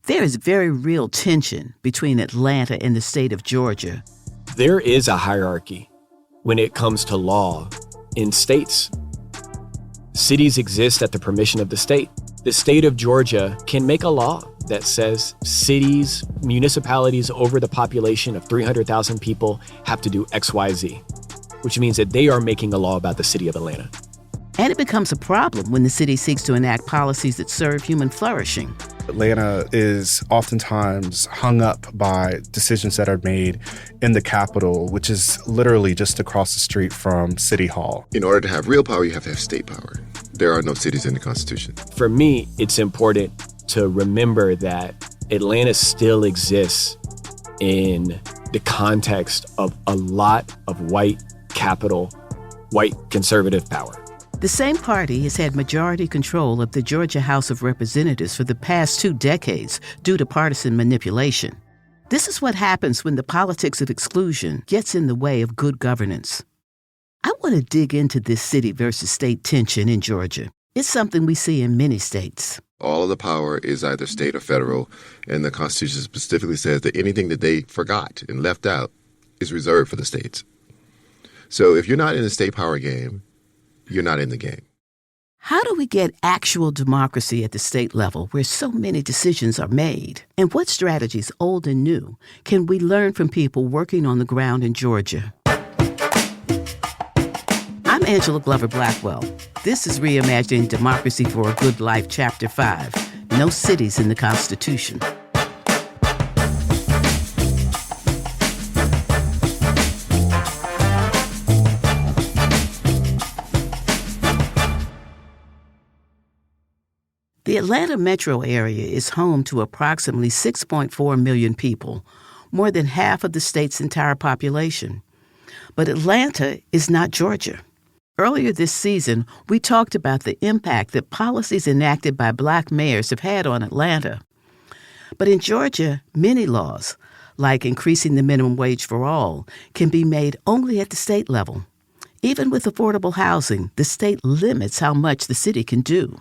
There is very real tension between Atlanta and the state of Georgia. There is a hierarchy when it comes to law in states. Cities exist at the permission of the state. The state of Georgia can make a law that says cities, municipalities over the population of 300,000 people have to do X, Y, Z, which means that they are making a law about the city of Atlanta. And it becomes a problem when the city seeks to enact policies that serve human flourishing. Atlanta is oftentimes hung up by decisions that are made in the Capitol, which is literally just across the street from City Hall. In order to have real power, you have to have state power. There are no cities in the Constitution. For me, it's important to remember that Atlanta still exists in the context of a lot of white capital, white conservative power. The same party has had majority control of the Georgia House of Representatives for the past 2 decades due to partisan manipulation. This is what happens when the politics of exclusion gets in the way of good governance. I want to dig into this city versus state tension in Georgia. It's something we see in many states. All of the power is either state or federal, and the Constitution specifically says that anything that they forgot and left out is reserved for the states. So if you're not in the state power game, you're not in the game. How do we get actual democracy at the state level where so many decisions are made? And what strategies, old and new, can we learn from people working on the ground in Georgia? I'm Angela Glover Blackwell. This is Reimagining Democracy for a Good Life, Chapter 5, No Cities in the Constitution. The Atlanta metro area is home to approximately 6.4 million people, more than half of the state's entire population. But Atlanta is not Georgia. Earlier this season, we talked about the impact that policies enacted by Black mayors have had on Atlanta. But in Georgia, many laws, like increasing the minimum wage for all, can be made only at the state level. Even with affordable housing, the state limits how much the city can do.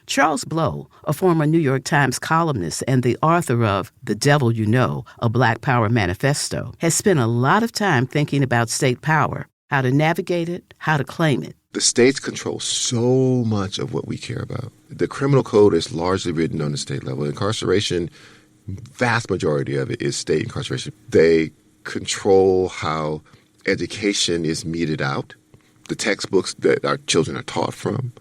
Charles Blow, a former New York Times columnist and the author of The Devil You Know, a Black Power Manifesto, has spent a lot of time thinking about state power, how to navigate it, how to claim it. The states control so much of what we care about. The criminal code is largely written on the state level. Incarceration, vast majority of it is state incarceration. They control how education is meted out, the textbooks that our children are taught from.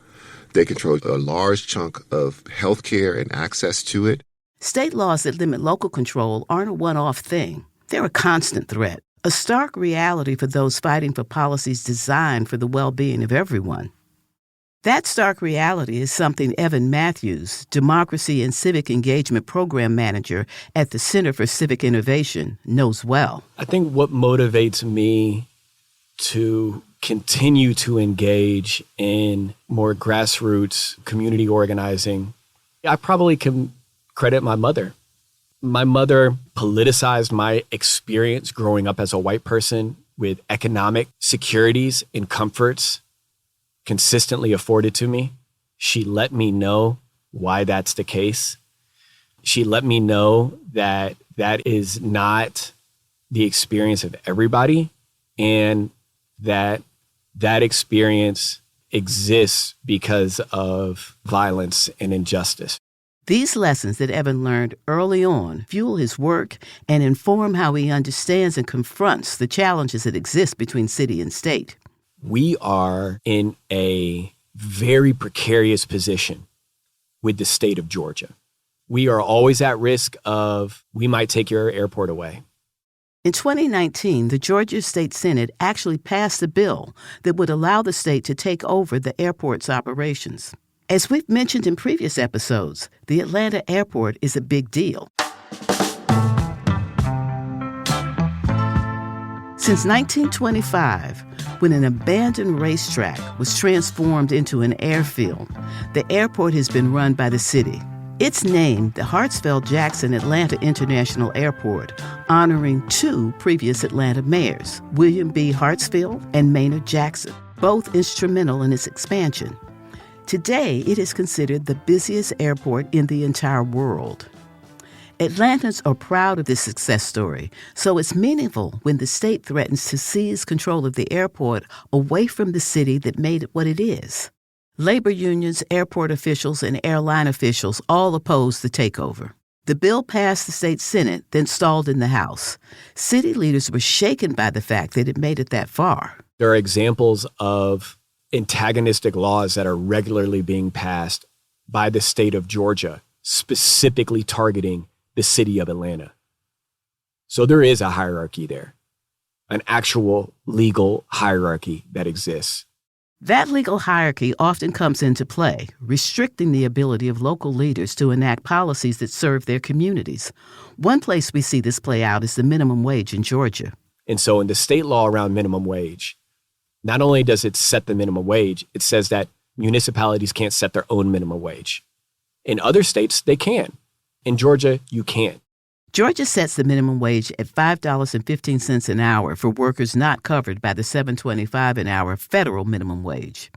They control a large chunk of health care and access to it. State laws that limit local control aren't a one-off thing. They're a constant threat, a stark reality for those fighting for policies designed for the well-being of everyone. That stark reality is something Evan Matthews, Democracy and Civic Engagement Program Manager at the Center for Civic Innovation, knows well. I think what motivates me to continue to engage in more grassroots community organizing, I probably can credit my mother. My mother politicized my experience growing up as a white person with economic securities and comforts consistently afforded to me. She let me know why that's the case. She let me know that that is not the experience of everybody, and that experience exists because of violence and injustice. These lessons that Evan learned early on fuel his work and inform how he understands and confronts the challenges that exist between city and state. We are in a very precarious position with the state of Georgia. We are always at risk of, we might take your airport away. In 2019, the Georgia State Senate actually passed a bill that would allow the state to take over the airport's operations. As we've mentioned in previous episodes, the Atlanta airport is a big deal. Since 1925, when an abandoned racetrack was transformed into an airfield, the airport has been run by the city. It's named the Hartsfield-Jackson Atlanta International Airport, honoring 2 previous Atlanta mayors, William B. Hartsfield and Maynard Jackson, both instrumental in its expansion. Today, it is considered the busiest airport in the entire world. Atlantans are proud of this success story, so it's meaningful when the state threatens to seize control of the airport away from the city that made it what it is. Labor unions, airport officials, and airline officials all opposed the takeover. The bill passed the state Senate, then stalled in the House. City leaders were shaken by the fact that it made it that far. There are examples of antagonistic laws that are regularly being passed by the state of Georgia, specifically targeting the city of Atlanta. So there is a hierarchy there, an actual legal hierarchy that exists. That legal hierarchy often comes into play, restricting the ability of local leaders to enact policies that serve their communities. One place we see this play out is the minimum wage in Georgia. And so in the state law around minimum wage, not only does it set the minimum wage, it says that municipalities can't set their own minimum wage. In other states, they can. In Georgia, you can't. Georgia sets the minimum wage at $5.15 an hour for workers not covered by the $7.25 an hour federal minimum wage.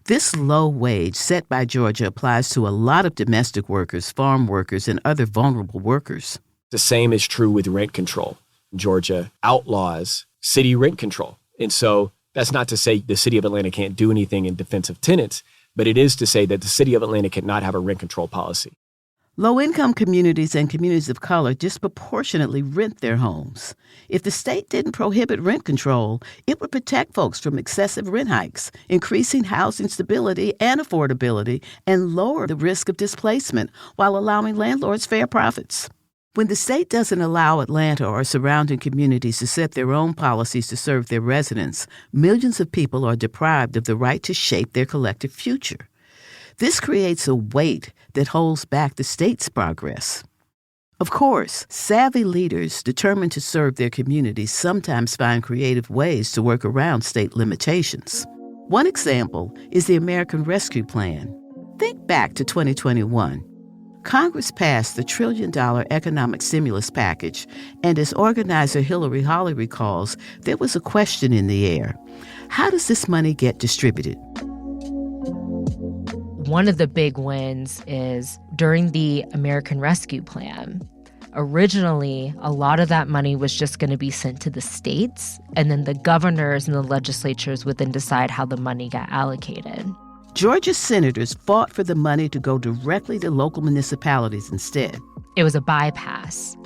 This low wage set by Georgia applies to a lot of domestic workers, farm workers, and other vulnerable workers. The same is true with rent control. Georgia outlaws city rent control. And so that's not to say the city of Atlanta can't do anything in defense of tenants, but it is to say that the city of Atlanta cannot have a rent control policy. Low-income communities and communities of color disproportionately rent their homes. If the state didn't prohibit rent control, it would protect folks from excessive rent hikes, increasing housing stability and affordability, and lower the risk of displacement while allowing landlords fair profits. When the state doesn't allow Atlanta or surrounding communities to set their own policies to serve their residents, millions of people are deprived of the right to shape their collective future. This creates a weight that holds back the state's progress. Of course, savvy leaders determined to serve their communities sometimes find creative ways to work around state limitations. One example is the American Rescue Plan. Think back to 2021. Congress passed the $1 trillion economic stimulus package, and as organizer Holley recalls, there was a question in the air. How does this money get distributed? One of the big wins is during the American Rescue Plan. Originally, a lot of that money was just going to be sent to the states, and then the governors and the legislatures would then decide how the money got allocated. Georgia senators fought for the money to go directly to local municipalities instead. It was a bypass,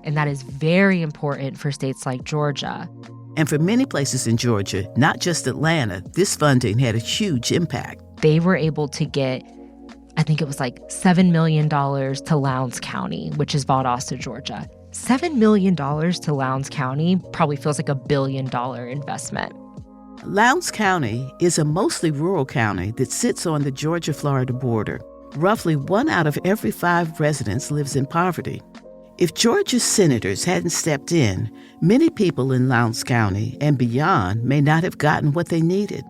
and that is very important for states like Georgia. And for many places in Georgia, not just Atlanta, this funding had a huge impact. They were able to get, I think it was like $7 million to Lowndes County, which is Valdosta, Georgia. $7 million to Lowndes County probably feels like $1 billion investment. Lowndes County is a mostly rural county that sits on the Georgia-Florida border. Roughly 1 out of every 5 residents lives in poverty. If Georgia's senators hadn't stepped in, many people in Lowndes County and beyond may not have gotten what they needed.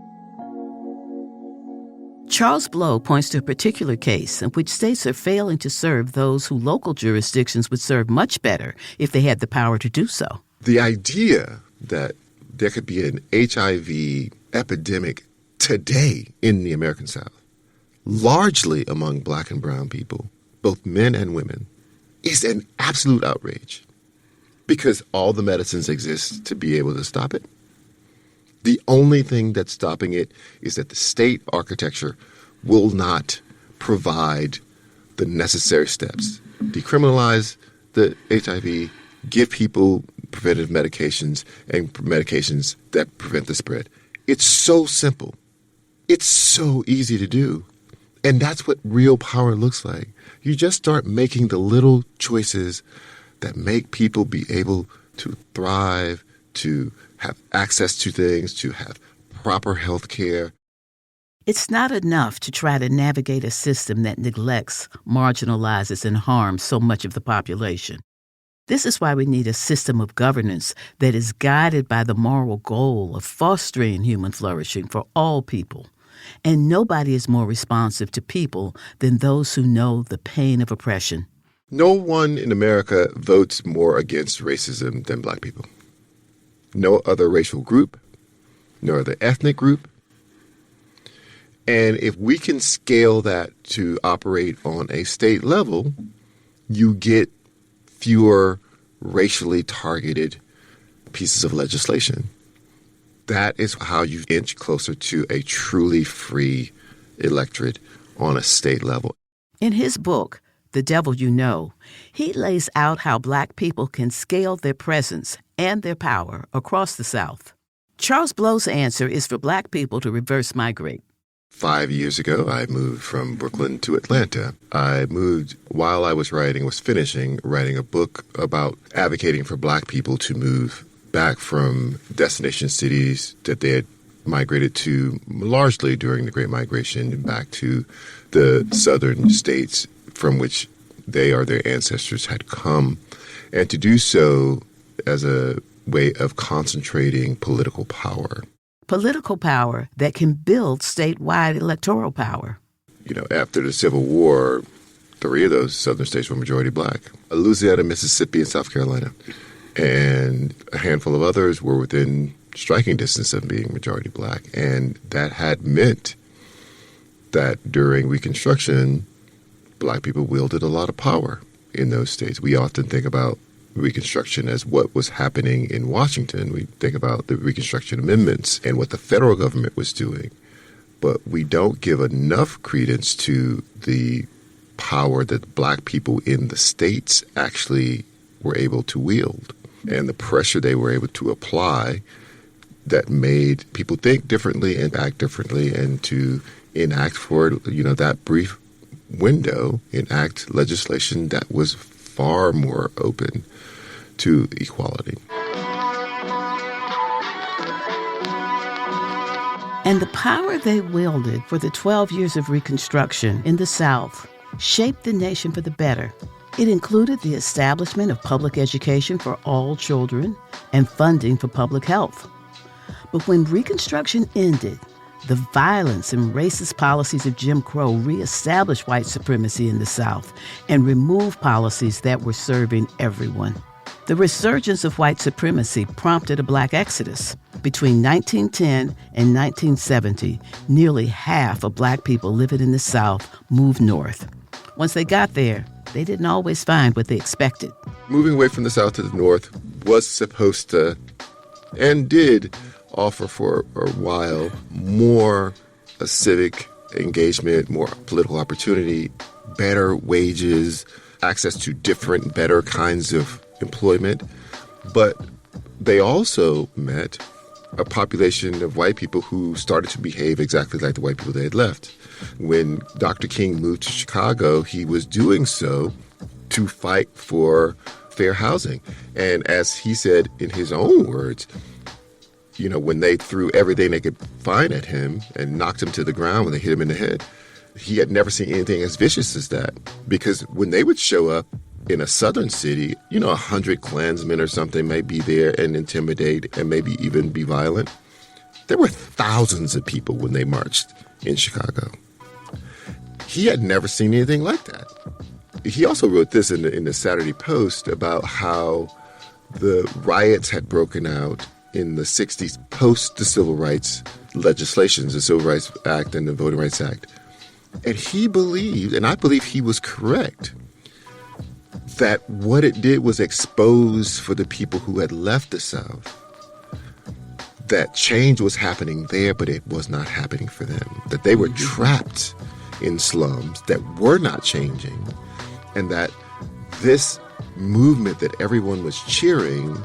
Charles Blow points to a particular case in which states are failing to serve those who local jurisdictions would serve much better if they had the power to do so. The idea that there could be an HIV epidemic today in the American South, largely among Black and brown people, both men and women, is an absolute outrage because all the medicines exist to be able to stop it. The only thing that's stopping it is that the state architecture will not provide the necessary steps. Decriminalize the HIV, give people preventive medications and medications that prevent the spread. It's so simple. It's so easy to do. And that's what real power looks like. You just start making the little choices that make people be able to thrive, to have access to things, to have proper health care. It's not enough to try to navigate a system that neglects, marginalizes, and harms so much of the population. This is why we need a system of governance that is guided by the moral goal of fostering human flourishing for all people. And nobody is more responsive to people than those who know the pain of oppression. No one in America votes more against racism than Black people. No other racial group, no other ethnic group. And if we can scale that to operate on a state level, you get fewer racially targeted pieces of legislation. That is how you inch closer to a truly free electorate on a state level. In his book, The Devil You Know, he lays out how Black people can scale their presence and their power across the South. Charles Blow's answer is for Black people to reverse migrate. 5 years ago, I moved from Brooklyn to Atlanta. I moved while I was finishing writing a book about advocating for Black people to move back from destination cities that they had migrated to largely during the Great Migration and back to the southern states from which they or their ancestors had come, and to do so as a way of concentrating political power. Political power that can build statewide electoral power. After the Civil War, 3 of those southern states were majority Black. Louisiana, Mississippi, and South Carolina. And a handful of others were within striking distance of being majority Black. And that had meant that during Reconstruction, Black people wielded a lot of power in those states. We often think about Reconstruction as what was happening in Washington. We think about the Reconstruction Amendments and what the federal government was doing. But we don't give enough credence to the power that Black people in the states actually were able to wield and the pressure they were able to apply that made people think differently and act differently, and to enact for, that brief window, enact legislation that was far more open to equality. And the power they wielded for the 12 years of Reconstruction in the South shaped the nation for the better. It included the establishment of public education for all children and funding for public health. But when Reconstruction ended, the violence and racist policies of Jim Crow reestablished white supremacy in the South and removed policies that were serving everyone. The resurgence of white supremacy prompted a Black exodus. Between 1910 and 1970, nearly half of Black people living in the South moved north. Once they got there, they didn't always find what they expected. Moving away from the South to the North was supposed to, and did, offer for a while more civic engagement, more political opportunity, better wages, access to different, better kinds of employment. But they also met a population of white people who started to behave exactly like the white people they had left. When Dr. King moved to Chicago, he was doing so to fight for fair housing. And as he said in his own words, when they threw everything they could find at him and knocked him to the ground when they hit him in the head, he had never seen anything as vicious as that. Because when they would show up in a southern city, 100 Klansmen or something might be there and intimidate and maybe even be violent. There were thousands of people when they marched in Chicago. He had never seen anything like that. He also wrote this in the Saturday Post about how the riots had broken out in the 60s post the civil rights legislations, the Civil Rights Act and the Voting Rights Act. And he believed, and I believe he was correct, that what it did was expose for the people who had left the South that change was happening there, but it was not happening for them, that they were trapped in slums that were not changing, and that this movement that everyone was cheering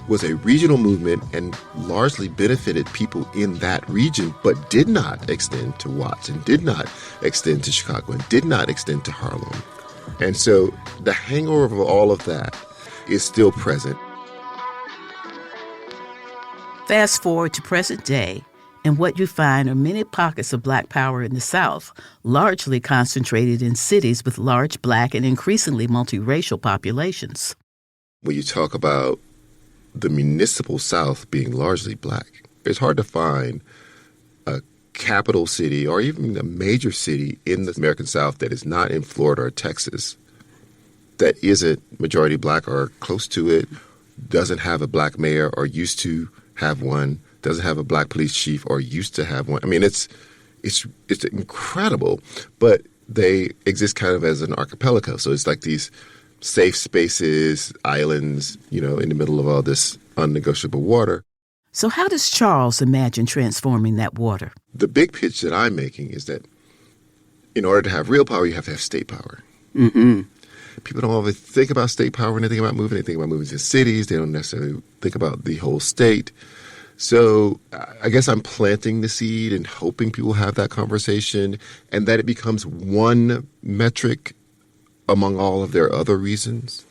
was a regional movement and largely benefited people in that region, but did not extend to Watts and did not extend to Chicago and did not extend to Harlem. And so the hangover of all of that is still present. Fast forward to present day, and what you find are many pockets of Black power in the South, largely concentrated in cities with large Black and increasingly multiracial populations. When you talk about the municipal South being largely Black, it's hard to find a capital city or even a major city in the American South that is not in Florida or Texas that isn't majority Black or close to it, doesn't have a Black mayor or used to have one, doesn't have a Black police chief or used to have one. I mean, it's incredible, but they exist kind of as an archipelago. So it's like these safe spaces, islands, in the middle of all this unnegotiable water. So how does Charles imagine transforming that water? The big pitch that I'm making is that in order to have real power, you have to have state power. Mm-hmm. People don't always think about state power when they think about moving. They think about moving to cities. They don't necessarily think about the whole state. So I guess I'm planting the seed and hoping people have that conversation and that it becomes one metric among all of their other reasons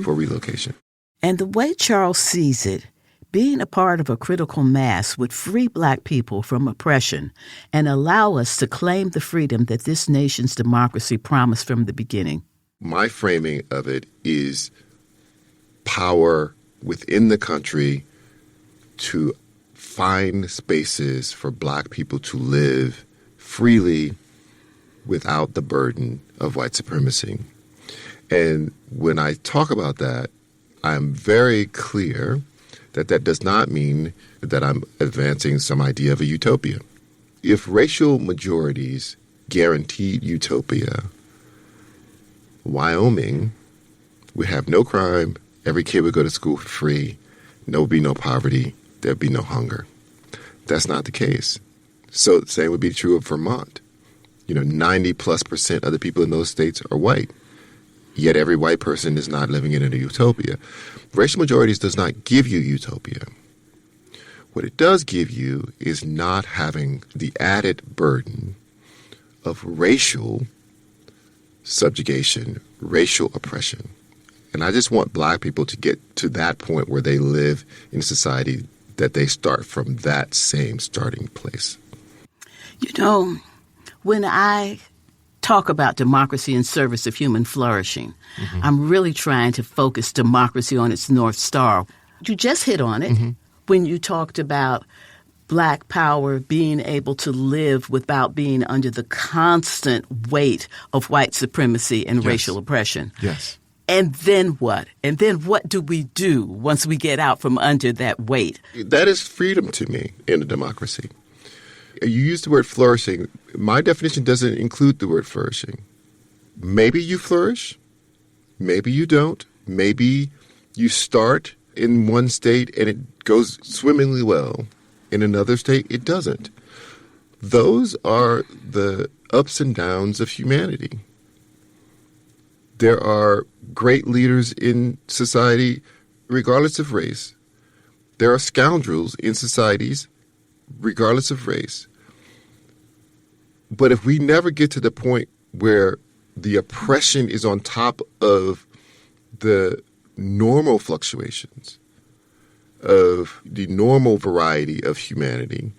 for relocation. And the way Charles sees it, being a part of a critical mass would free Black people from oppression and allow us to claim the freedom that this nation's democracy promised from the beginning. My framing of it is power within the country to find spaces for Black people to live freely without the burden of white supremacy. And when I talk about that, I'm very clear that does not mean that I'm advancing some idea of a utopia. If racial majorities guaranteed utopia, Wyoming would have no crime, every kid would go to school for free, there would be no poverty, there'd be no hunger. That's not the case. So the same would be true of Vermont. 90+% of the people in those states are white. Yet every white person is not living in a utopia. Racial majorities does not give you utopia. What it does give you is not having the added burden of racial subjugation, racial oppression. And I just want Black people to get to that point where they live in a society that they start from that same starting place. When I talk about democracy in service of human flourishing, I'm really trying to focus democracy on its North Star. You just hit on it when you talked about Black power being able to live without being under the constant weight of white supremacy and racial oppression. Yes. And then what? And then what do we do once we get out from under that weight? That is freedom to me in a democracy. You use the word flourishing. My definition doesn't include the word flourishing. Maybe you flourish. Maybe you don't. Maybe you start in one state and it goes swimmingly well. In another state, it doesn't. Those are the ups and downs of humanity. There are great leaders in society, regardless of race. There are scoundrels in societies, regardless of race. But if we never get to the point where the oppression is on top of the normal fluctuations of the normal variety of humanity,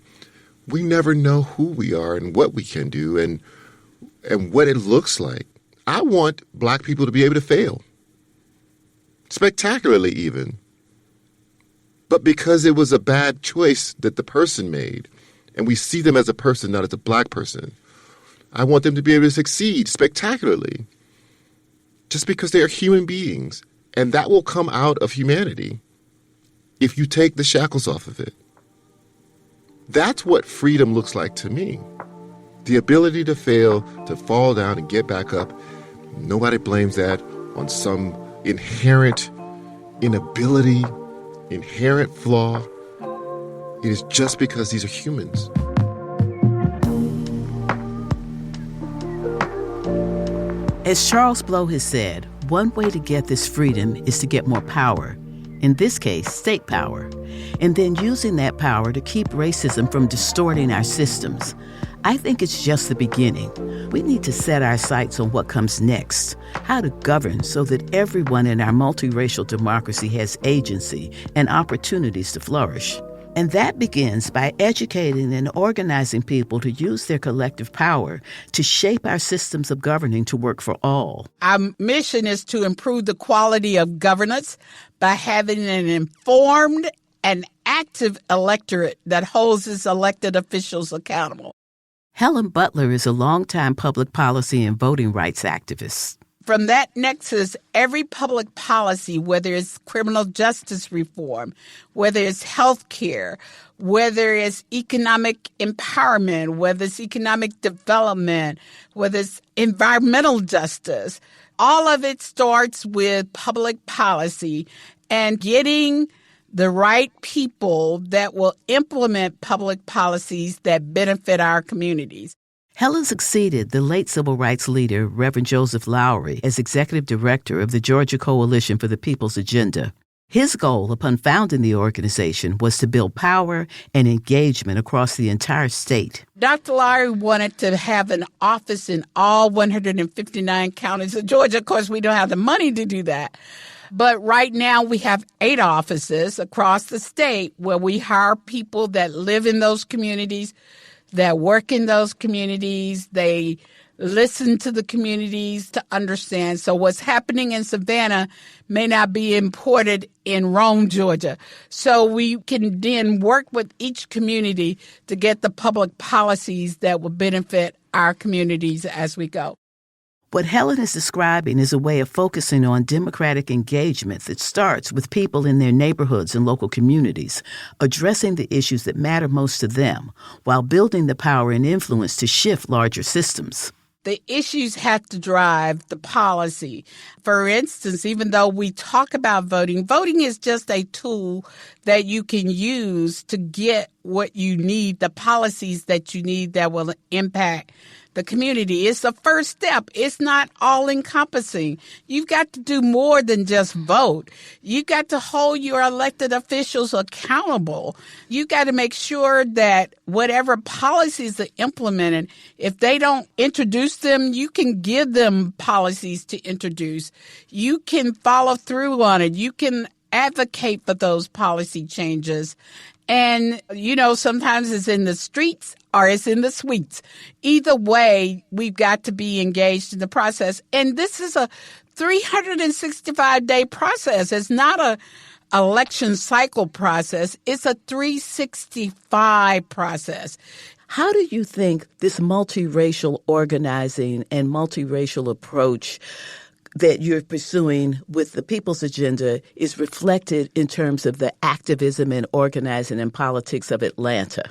we never know who we are and what we can do and what it looks like. I want Black people to be able to fail, spectacularly even. But because it was a bad choice that the person made, and we see them as a person, not as a Black person, I want them to be able to succeed spectacularly just because they are human beings. And that will come out of humanity if you take the shackles off of it. That's what freedom looks like to me. The ability to fail, to fall down and get back up. Nobody blames that on some inherent inability, inherent flaw. It is just because these are humans. As Charles Blow has said, one way to get this freedom is to get more power, in this case, state power, and then using that power to keep racism from distorting our systems. I think it's just the beginning. We need to set our sights on what comes next, how to govern so that everyone in our multiracial democracy has agency and opportunities to flourish. And that begins by educating and organizing people to use their collective power to shape our systems of governing to work for all. Our mission is to improve the quality of governance by having an informed and active electorate that holds its elected officials accountable. Helen Butler is a longtime public policy and voting rights activist. From that nexus, every public policy, whether it's criminal justice reform, whether it's health care, whether it's economic empowerment, whether it's economic development, whether it's environmental justice, all of it starts with public policy and getting the right people that will implement public policies that benefit our communities. Helen succeeded the late civil rights leader, Reverend Joseph Lowry, as executive director of the Georgia Coalition for the People's Agenda. His goal upon founding the organization was to build power and engagement across the entire state. Dr. Lowry wanted to have an office in all 159 counties of Georgia. Of course, we don't have the money to do that. But right now we have 8 offices across the state where we hire people that live in those communities, that work in those communities. They listen to the communities to understand. So what's happening in Savannah may not be imported in Rome, Georgia. So we can then work with each community to get the public policies that will benefit our communities as we go. What Helen is describing is a way of focusing on democratic engagement that starts with people in their neighborhoods and local communities, addressing the issues that matter most to them, while building the power and influence to shift larger systems. The issues have to drive the policy. For instance, even though we talk about voting, voting is just a tool that you can use to get what you need, the policies that you need that will impact the community. It's the first step. It's not all-encompassing. You've got to do more than just vote. You've got to hold your elected officials accountable. You've got to make sure that whatever policies are implemented, if they don't introduce them, you can give them policies to introduce. You can follow through on it. You can advocate for those policy changes. And, sometimes it's in the streets or it's in the suites. Either way, we've got to be engaged in the process. And this is a 365-day process. It's not a election cycle process. It's a 365 process. How do you think this multiracial organizing and multiracial approach that you're pursuing with the People's Agenda is reflected in terms of the activism and organizing and politics of Atlanta?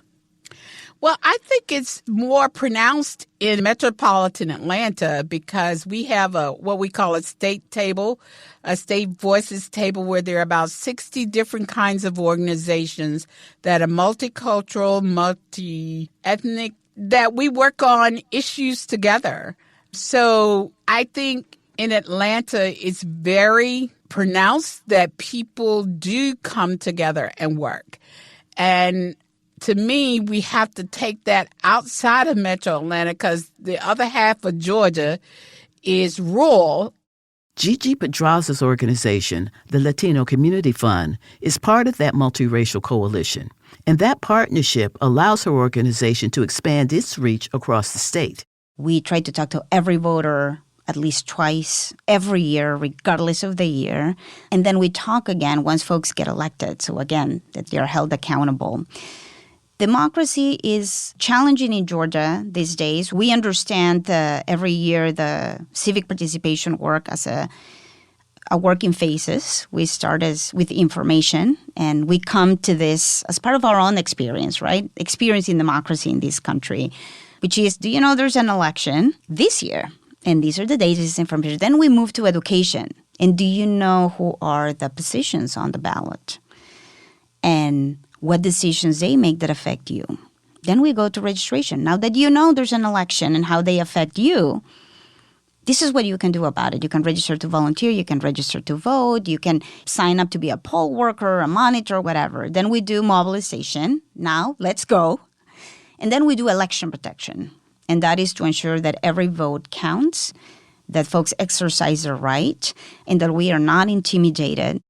Well, I think it's more pronounced in metropolitan Atlanta because we have what we call a state table, a state voices table where there are about 60 different kinds of organizations that are multicultural, multi-ethnic, that we work on issues together. So I think in Atlanta, it's very pronounced that people do come together and work. And to me, we have to take that outside of Metro Atlanta because the other half of Georgia is rural. Gigi Pedraza's organization, the Latino Community Fund, is part of that multiracial coalition. And that partnership allows her organization to expand its reach across the state. We try to talk to every voter at least twice every year, regardless of the year. And then we talk again once folks get elected. So again, that they're held accountable. Democracy is challenging in Georgia these days. We understand every year the civic participation work as a work in phases. We start with information, and we come to this as part of our own experience, right? Experiencing democracy in this country, which is, do you know there's an election this year? And these are the dates, this is information. Then we move to education. And do you know who are the positions on the ballot? And what decisions they make that affect you? Then we go to registration. Now that you know there's an election and how they affect you, this is what you can do about it. You can register to volunteer. You can register to vote. You can sign up to be a poll worker, a monitor, whatever. Then we do mobilization. Now, let's go. And then we do election protection. And that is to ensure that every vote counts, that folks exercise their right, and that we are not intimidated.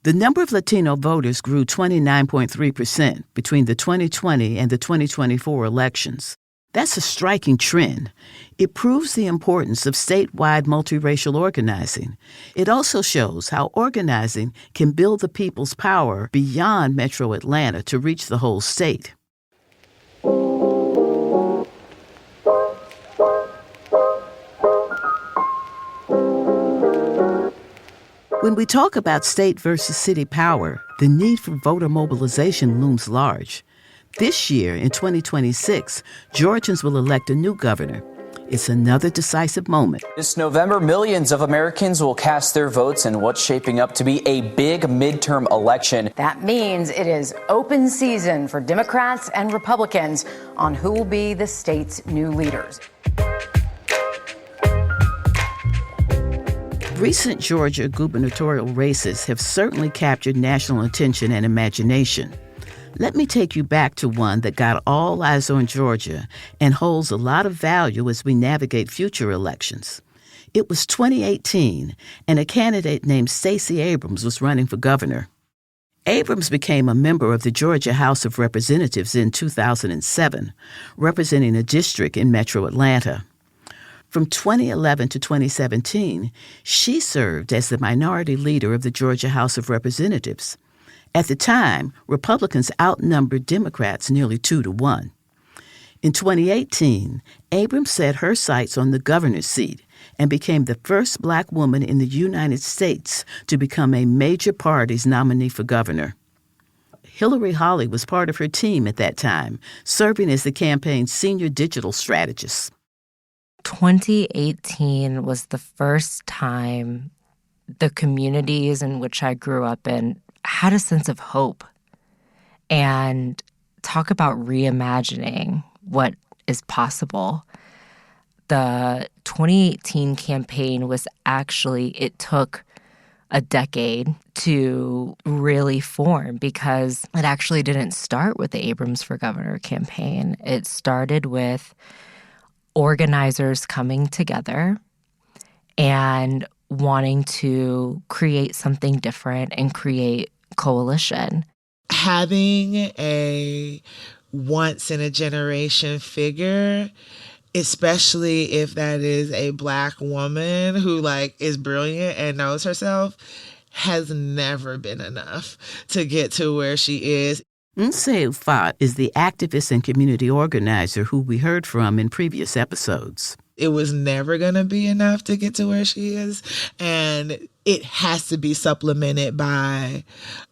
The number of Latino voters grew 29.3% between the 2020 and the 2024 elections. That's a striking trend. It proves the importance of statewide multiracial organizing. It also shows how organizing can build the people's power beyond Metro Atlanta to reach the whole state. When we talk about state versus city power, the need for voter mobilization looms large. This year, in 2026, Georgians will elect a new governor. It's another decisive moment. This November, millions of Americans will cast their votes in what's shaping up to be a big midterm election. That means it is open season for Democrats and Republicans on who will be the state's new leaders. Recent Georgia gubernatorial races have certainly captured national attention and imagination. Let me take you back to one that got all eyes on Georgia and holds a lot of value as we navigate future elections. It was 2018, and a candidate named Stacey Abrams was running for governor. Abrams became a member of the Georgia House of Representatives in 2007, representing a district in Metro Atlanta. From 2011 to 2017, she served as the minority leader of the Georgia House of Representatives. At the time, Republicans outnumbered Democrats nearly 2-1. In 2018, Abrams set her sights on the governor's seat and became the first Black woman in the United States to become a major party's nominee for governor. Hillary Holley was part of her team at that time, serving as the campaign's senior digital strategist. 2018 was the first time the communities in which I grew up in had a sense of hope. And talk about reimagining what is possible. The 2018 campaign was actually, it took a decade to really form because it actually didn't start with the Abrams for Governor campaign. It started with organizers coming together and wanting to create something different and create coalition. Having a once-in-a-generation figure, especially if that is a Black woman who, is brilliant and knows herself, has never been enough to get to where she is. Ufot is the activist and community organizer who we heard from in previous episodes. It was never going to be enough to get to where she is. And it has to be supplemented by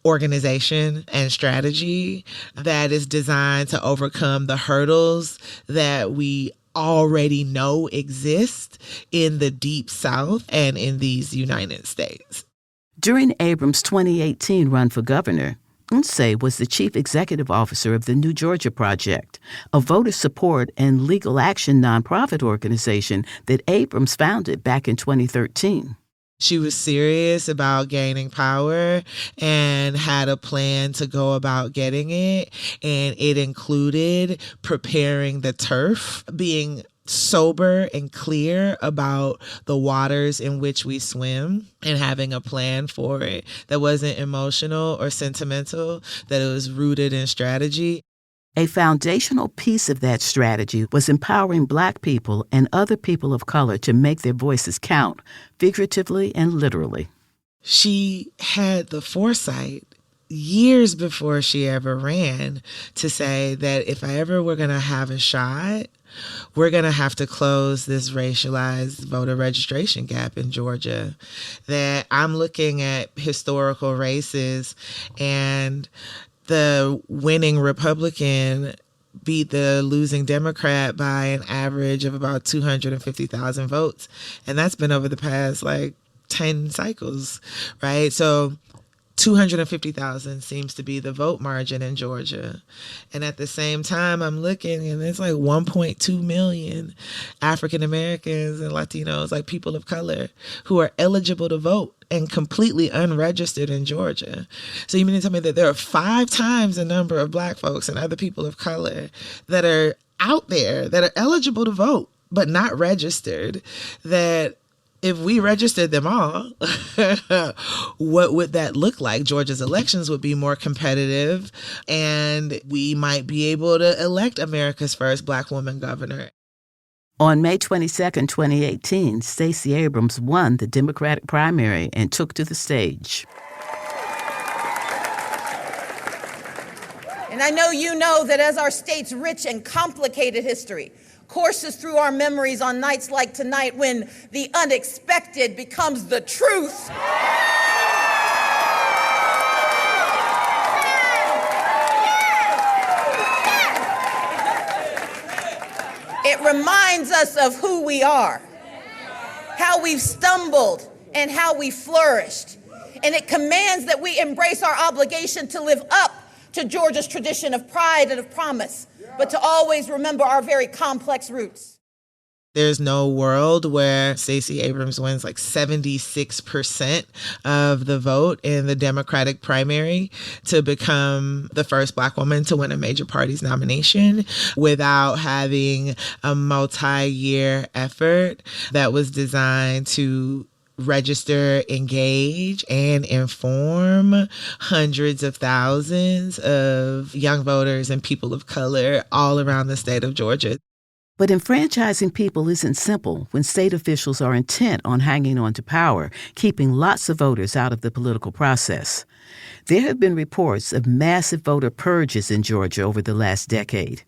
organization and strategy that is designed to overcome the hurdles that we already know exist in the Deep South and in these United States. During Abrams' 2018 run for governor, Nsé was the chief executive officer of the New Georgia Project, a voter support and legal action nonprofit organization that Abrams founded back in 2013. She was serious about gaining power and had a plan to go about getting it. And it included preparing the turf, being sober and clear about the waters in which we swim and having a plan for it that wasn't emotional or sentimental, that it was rooted in strategy. A foundational piece of that strategy was empowering Black people and other people of color to make their voices count, figuratively and literally. She had the foresight years before she ever ran to say that if I ever were going to have a shot, we're going to have to close this racialized voter registration gap in Georgia. That I'm looking at historical races and the winning Republican beat the losing Democrat by an average of about 250,000 votes. And that's been over the past 10 cycles, right? So 250,000 seems to be the vote margin in Georgia. And at the same time, I'm looking and it's 1.2 million African Americans and Latinos, people of color, who are eligible to vote and completely unregistered in Georgia. So you mean to tell me that there are 5 times the number of Black folks and other people of color that are out there that are eligible to vote, but not registered, that if we registered them all, what would that look like? Georgia's elections would be more competitive, and we might be able to elect America's first Black woman governor. On May 22, 2018, Stacey Abrams won the Democratic primary and took to the stage. And I know you know that as our state's rich and complicated history courses through our memories on nights like tonight when the unexpected becomes the truth, it It reminds us of who we are, how we've stumbled, and how we flourished. And it commands that we embrace our obligation to live up to Georgia's tradition of pride and of promise, but to always remember our very complex roots. There's no world where Stacey Abrams wins like 76% of the vote in the Democratic primary to become the first Black woman to win a major party's nomination without having a multi-year effort that was designed to register, engage, and inform hundreds of thousands of young voters and people of color all around the state of Georgia. But enfranchising people isn't simple when state officials are intent on hanging on to power, keeping lots of voters out of the political process. There have been reports of massive voter purges in Georgia over the last decade.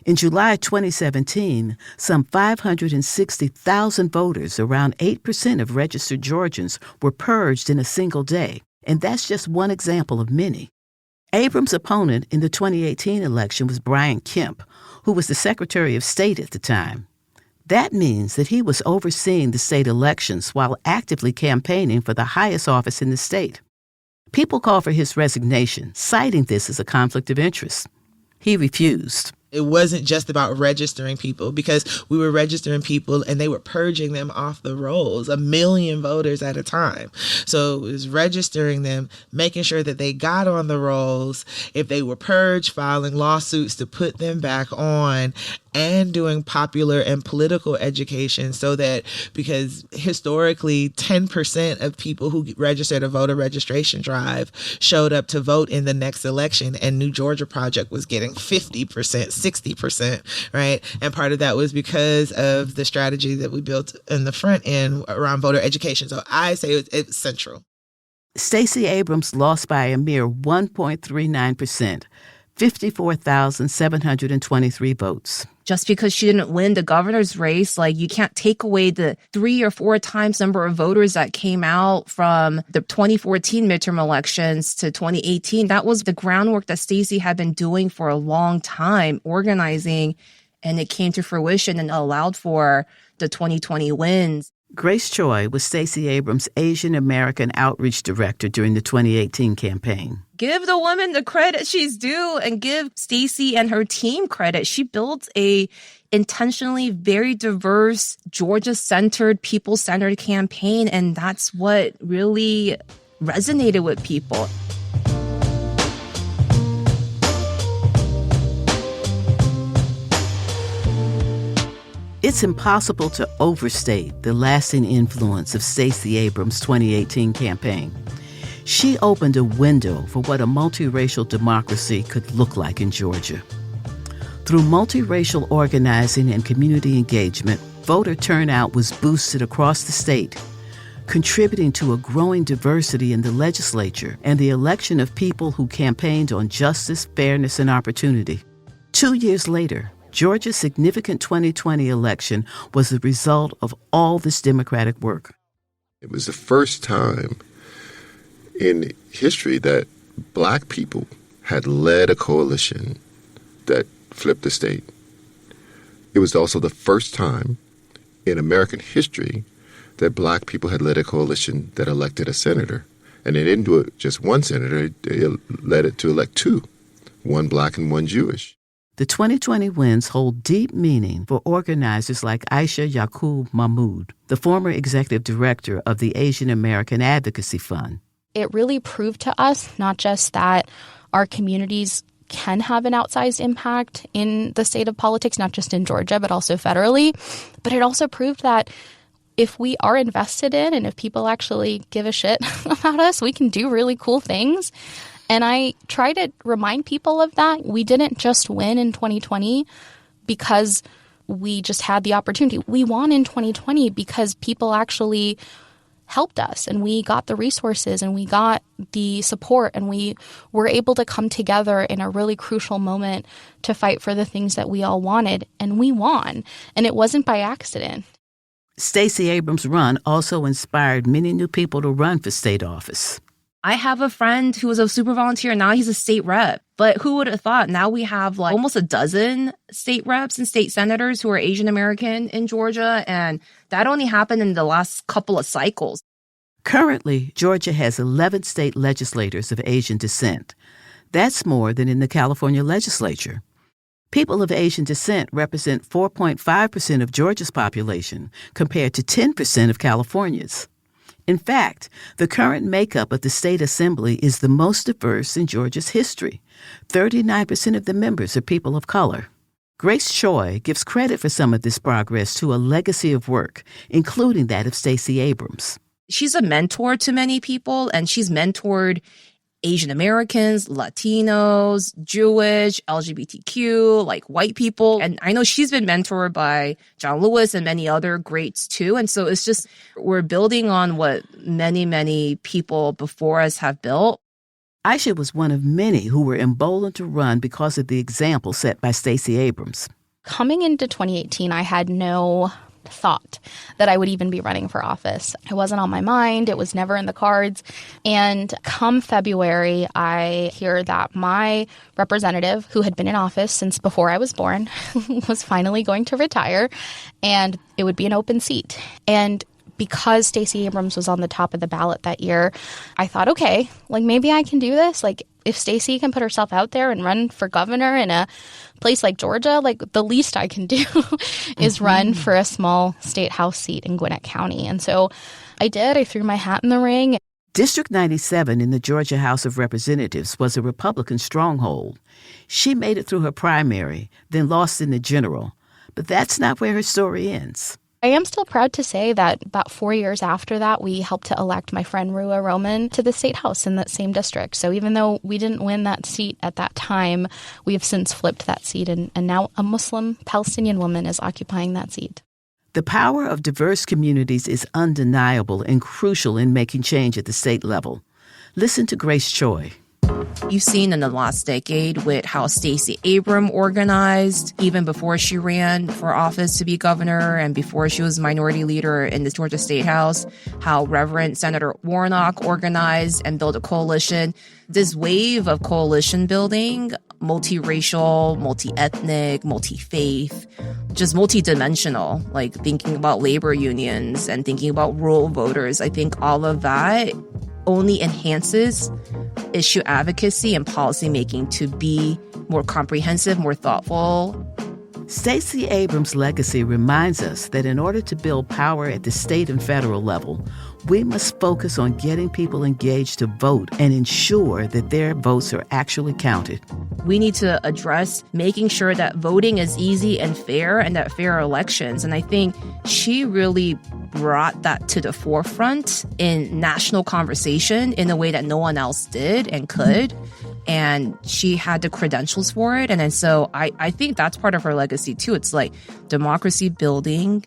In July 2017, some 560,000 voters, around 8% of registered Georgians, were purged in a single day. And that's just one example of many. Abrams' opponent in the 2018 election was Brian Kemp, who was the Secretary of State at the time. That means that he was overseeing the state elections while actively campaigning for the highest office in the state. People called for his resignation, citing this as a conflict of interest. He refused. It wasn't just about registering people, because we were registering people and they were purging them off the rolls, 1 million voters at a time. So it was registering them, making sure that they got on the rolls. If they were purged, filing lawsuits to put them back on, and doing popular and political education so that, because historically 10% of people who registered a voter registration drive showed up to vote in the next election, and New Georgia Project was getting 50%, 60%, right? And part of that was because of the strategy that we built in the front end around voter education. So I say it's central. Stacey Abrams lost by a mere 1.39%, 54,723 votes. Just because she didn't win the governor's race, like, you can't take away the 3 or 4 times number of voters that came out from the 2014 midterm elections to 2018. That was the groundwork that Stacey had been doing for a long time, organizing, and it came to fruition and allowed for the 2020 wins. Grace Choi was Stacey Abrams' Asian American Outreach Director during the 2018 campaign. Give the woman the credit she's due and give Stacey and her team credit. She built a intentionally very diverse, Georgia-centered, people-centered campaign, and that's what really resonated with people. It's impossible to overstate the lasting influence of Stacey Abrams' 2018 campaign. She opened a window for what a multiracial democracy could look like in Georgia. Through multiracial organizing and community engagement, voter turnout was boosted across the state, contributing to a growing diversity in the legislature and the election of people who campaigned on justice, fairness, and opportunity. 2 years later, Georgia's significant 2020 election was the result of all this democratic work. It was the first time in history that Black people had led a coalition that flipped the state. It was also the first time in American history that Black people had led a coalition that elected a senator. And they didn't do it just one senator, they led it to elect 2, one Black and one Jewish. The 2020 wins hold deep meaning for organizers like Aisha Yaqoob Mahmood, the former executive director of the Asian American Advocacy Fund. It really proved to us not just that our communities can have an outsized impact in the state of politics, not just in Georgia, but also federally, but it also proved that if we are invested in and if people actually give a shit about us, we can do really cool things. And I try to remind people of that. We didn't just win in 2020 because we just had the opportunity. We won in 2020 because people actually helped us and we got the resources and we got the support and we were able to come together in a really crucial moment to fight for the things that we all wanted. And we won. And it wasn't by accident. Stacey Abrams' run also inspired many new people to run for state office. I have a friend who was a super volunteer. Now he's a state rep. But who would have thought? Now we have like almost a dozen state reps and state senators who are Asian American in Georgia. And that only happened in the last couple of cycles. Currently, Georgia has 11 state legislators of Asian descent. That's more than in the California legislature. People of Asian descent represent 4.5% of Georgia's population, compared to 10% of California's. In fact, the current makeup of the state assembly is the most diverse in Georgia's history. 39% of the members are people of color. Grace Choi gives credit for some of this progress to a legacy of work, including that of Stacey Abrams. She's a mentor to many people, and she's mentored Asian Americans, Latinos, Jewish, LGBTQ, like white people. And I know she's been mentored by John Lewis and many other greats too. And so it's just, we're building on what many, many people before us have built. Aisha was one of many who were emboldened to run because of the example set by Stacey Abrams. Coming into 2018, I had no thought that I would even be running for office. It wasn't on my mind. It was never in the cards. And come February, I hear that my representative, who had been in office since before I was born, was finally going to retire, and it would be an open seat. And because Stacey Abrams was on the top of the ballot that year, I thought, okay, like maybe I can do this. Like if Stacey can put herself out there and run for governor in a place like Georgia, like the least I can do is run for a small state house seat in Gwinnett County. And so I did. I threw my hat in the ring. District 97 in the Georgia House of Representatives was a Republican stronghold. She made it through her primary, then lost in the general. But that's not where her story ends. I am still proud to say that about 4 years after that, we helped to elect my friend Rua Roman to the state house in that same district. So even though we didn't win that seat at that time, we have since flipped that seat, and now a Muslim Palestinian woman is occupying that seat. The power of diverse communities is undeniable and crucial in making change at the state level. Listen to Grace Choi. You've seen in the last decade with how Stacey Abrams organized, even before she ran for office to be governor and before she was minority leader in the Georgia State House, how Reverend Senator Warnock organized and built a coalition. This wave of coalition building, multiracial, multi-ethnic, multi-faith, just multi-dimensional, like thinking about labor unions and thinking about rural voters. I think all of that only enhances issue advocacy and policymaking to be more comprehensive, more thoughtful. Stacey Abrams' legacy reminds us that in order to build power at the state and federal level, we must focus on getting people engaged to vote and ensure that their votes are actually counted. We need to address making sure that voting is easy and fair and that fair elections. And I think she really brought that to the forefront in national conversation in a way that no one else did and could. And she had the credentials for it. And so I think that's part of her legacy, too. It's like democracy building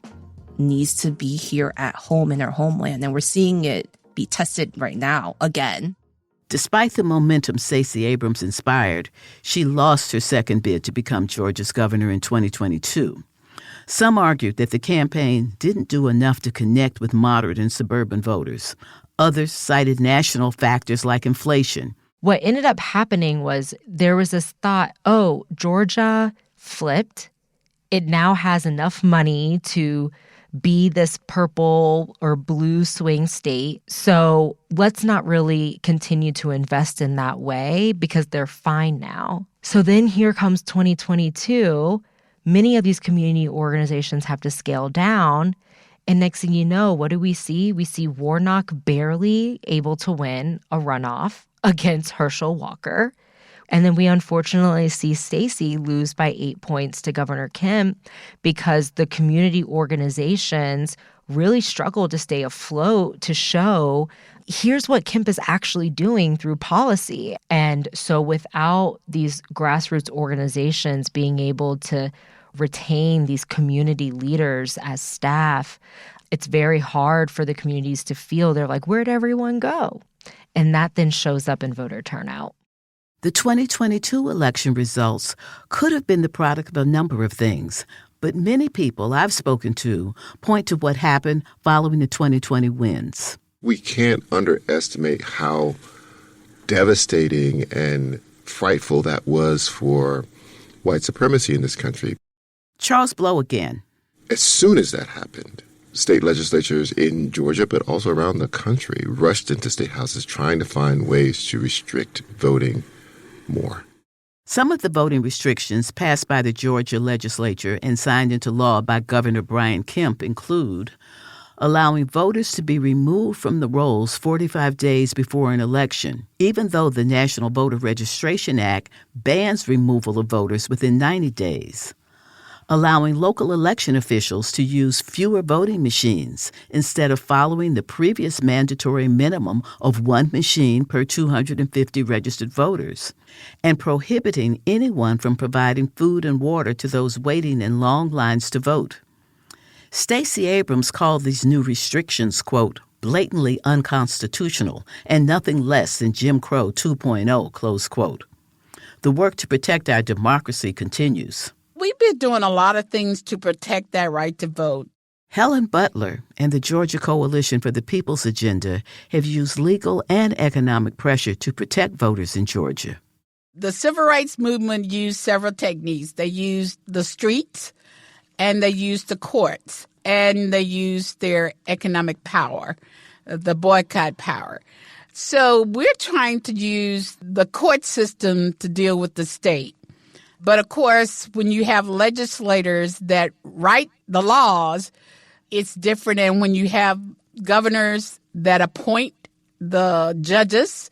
needs to be here at home in her homeland. And we're seeing it be tested right now again. Despite the momentum Stacey Abrams inspired, she lost her second bid to become Georgia's governor in 2022. Some argued that the campaign didn't do enough to connect with moderate and suburban voters. Others cited national factors like inflation. What ended up happening was there was this thought, oh, Georgia flipped. It now has enough money to be this purple or blue swing state. So let's not really continue to invest in that way because they're fine now. So then here comes 2022. Many of these community organizations have to scale down. And next thing you know, what do we see? We see Warnock barely able to win a runoff against Herschel Walker. And then we unfortunately see Stacey lose by 8 points to Governor Kemp because the community organizations really struggle to stay afloat to show here's what Kemp is actually doing through policy. And so without these grassroots organizations being able to retain these community leaders as staff, it's very hard for the communities to feel they're like, where'd everyone go? And that then shows up in voter turnout. The 2022 election results could have been the product of a number of things, but many people I've spoken to point to what happened following the 2020 wins. We can't underestimate how devastating and frightful that was for white supremacy in this country. Charles Blow again. As soon as that happened, state legislatures in Georgia, but also around the country, rushed into state houses trying to find ways to restrict voting more. Some of the voting restrictions passed by the Georgia legislature and signed into law by Governor Brian Kemp include allowing voters to be removed from the rolls 45 days before an election, even though the National Voter Registration Act bans removal of voters within 90 days. Allowing local election officials to use fewer voting machines instead of following the previous mandatory minimum of one machine per 250 registered voters, and prohibiting anyone from providing food and water to those waiting in long lines to vote. Stacey Abrams called these new restrictions, quote, blatantly unconstitutional and nothing less than Jim Crow 2.0, close quote. The work to protect our democracy continues. We've been doing a lot of things to protect that right to vote. Helen Butler and the Georgia Coalition for the People's Agenda have used legal and economic pressure to protect voters in Georgia. The civil rights movement used several techniques. They used the streets, and they used the courts, and they used their economic power, the boycott power. So we're trying to use the court system to deal with the state. But of course, when you have legislators that write the laws, it's different than when you have governors that appoint the judges,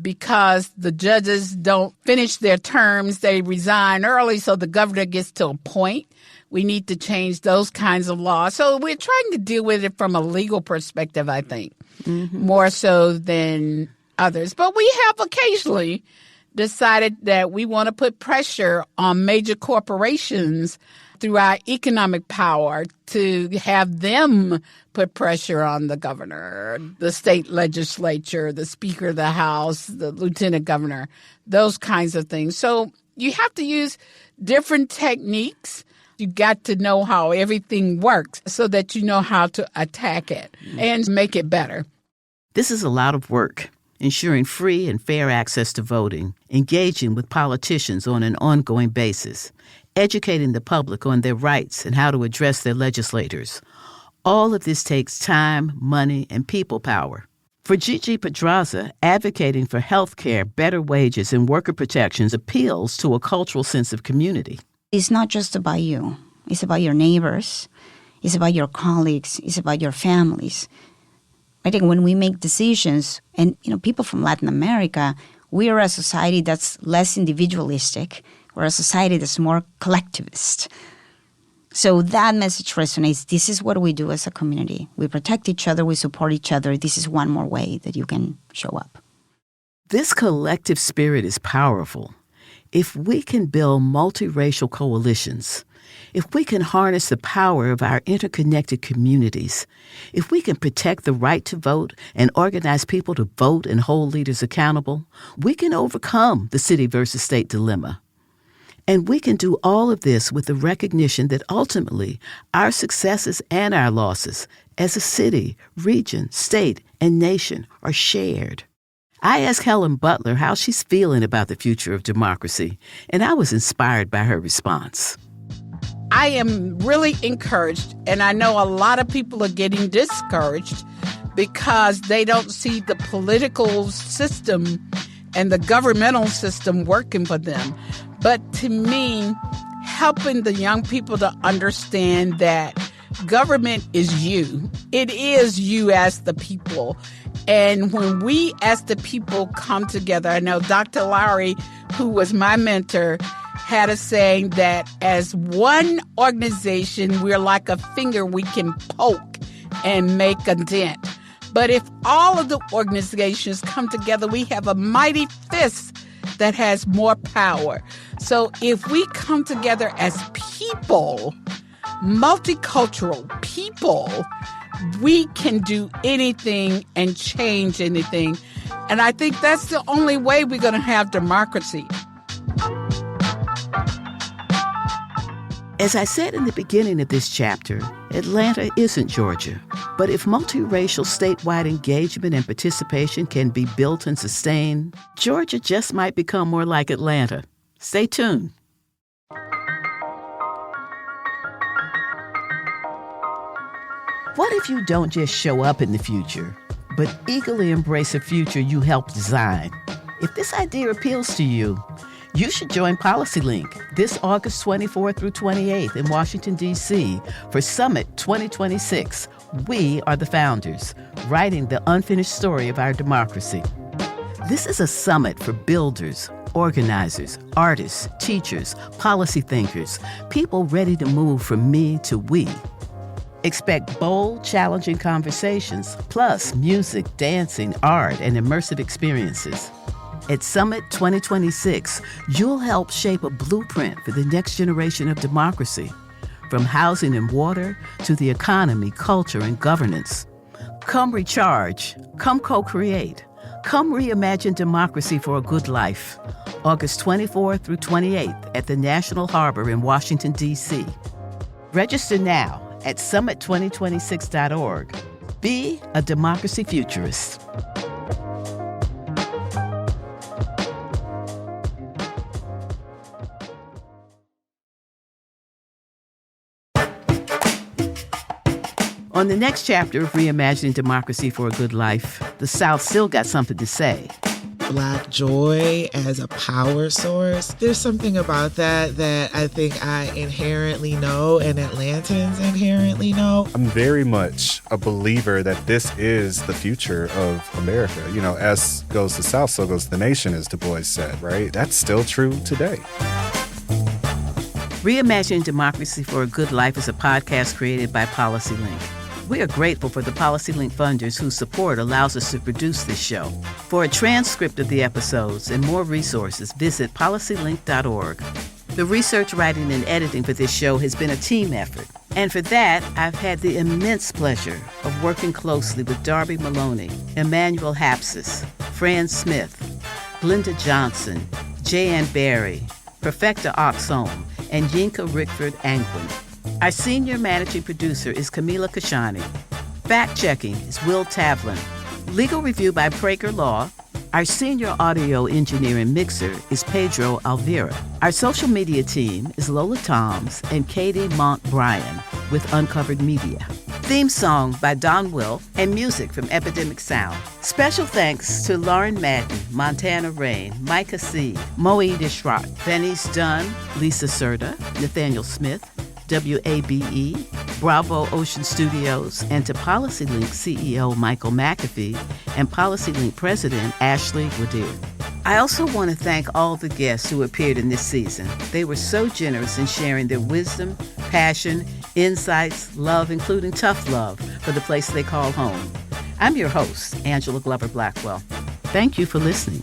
because the judges don't finish their terms. They resign early, so the governor gets to appoint. We need to change those kinds of laws. So we're trying to deal with it from a legal perspective, I think, more so than others. But we have occasionally decided that we want to put pressure on major corporations through our economic power to have them put pressure on the governor, the state legislature, the speaker of the House, the lieutenant governor, those kinds of things. So you have to use different techniques. You got to know how everything works so that you know how to attack it and make it better. This is a lot of work. Ensuring free and fair access to voting, engaging with politicians on an ongoing basis, educating the public on their rights and how to address their legislators. All of this takes time, money, and people power. For Gigi Pedraza, advocating for health care, better wages, and worker protections appeals to a cultural sense of community. It's not just about you. It's about your neighbors. It's about your colleagues. It's about your families. I think when we make decisions, and people from Latin America, we are a society that's less individualistic. We're a society that's more collectivist. So that message resonates. This is what we do as a community. We protect each other. We support each other. This is one more way that you can show up. This collective spirit is powerful. If we can build multiracial coalitions, if we can harness the power of our interconnected communities, if we can protect the right to vote and organize people to vote and hold leaders accountable, we can overcome the city versus state dilemma. And we can do all of this with the recognition that ultimately our successes and our losses as a city, region, state, and nation are shared. I asked Helen Butler how she's feeling about the future of democracy, and I was inspired by her response. I am really encouraged, and I know a lot of people are getting discouraged because they don't see the political system and the governmental system working for them. But to me, helping the young people to understand that government is you. It is you as the people. And when we as the people come together, I know Dr. Lowry, who was my mentor, had a saying that as one organization, we're like a finger we can poke and make a dent. But if all of the organizations come together, we have a mighty fist that has more power. So if we come together as people, multicultural people, we can do anything and change anything. And I think that's the only way we're going to have democracy. As I said in the beginning of this chapter, Atlanta isn't Georgia. But if multiracial statewide engagement and participation can be built and sustained, Georgia just might become more like Atlanta. Stay tuned. What if you don't just show up in the future, but eagerly embrace a future you helped design? If this idea appeals to you, you should join PolicyLink this August 24th through 28th in Washington, D.C. for Summit 2026. We are the founders, writing the unfinished story of our democracy. This is a summit for builders, organizers, artists, teachers, policy thinkers, people ready to move from me to we. Expect bold, challenging conversations, plus music, dancing, art, and immersive experiences. At Summit 2026, you'll help shape a blueprint for the next generation of democracy, from housing and water to the economy, culture, and governance. Come recharge, come co-create, come reimagine democracy for a good life. August 24th through 28th at the National Harbor in Washington, D.C. Register now at summit2026.org. Be a democracy futurist. On the next chapter of Reimagining Democracy for a Good Life, the South still got something to say. Black joy as a power source. There's something about that I think I inherently know and Atlantans inherently know. I'm very much a believer that this is the future of America. You know, as goes the South, so goes the nation, as Du Bois said, right? That's still true today. Reimagining Democracy for a Good Life is a podcast created by PolicyLink. We are grateful for the PolicyLink funders whose support allows us to produce this show. For a transcript of the episodes and more resources, visit policylink.org. The research, writing, and editing for this show has been a team effort. And for that, I've had the immense pleasure of working closely with Darby Maloney, Emmanuel Hapsis, Fran Smith, Glenda Johnson, Jayann Barry, Perfecta Oxome, and Yinka Rickford Angwin. Our senior managing producer is Camila Kashani. Fact-checking is Will Tavlin. Legal review by Prager Law. Our senior audio engineer and mixer is Pedro Alvira. Our social media team is Lola Toms and Katie Mont-Bryan with Uncovered Media. Theme song by Don Will and music from Epidemic Sound. Special thanks to Lauren Madden, Montana Rain, Micah Seed, Moeed Ishrat, Venice Dunn, Lisa Serta, Nathaniel Smith, WABE, Bravo Ocean Studios, and to PolicyLink CEO Michael McAfee and PolicyLink President Ashley Wadir. I also want to thank all the guests who appeared in this season. They were so generous in sharing their wisdom, passion, insights, love, including tough love, for the place they call home. I'm your host, Angela Glover Blackwell. Thank you for listening.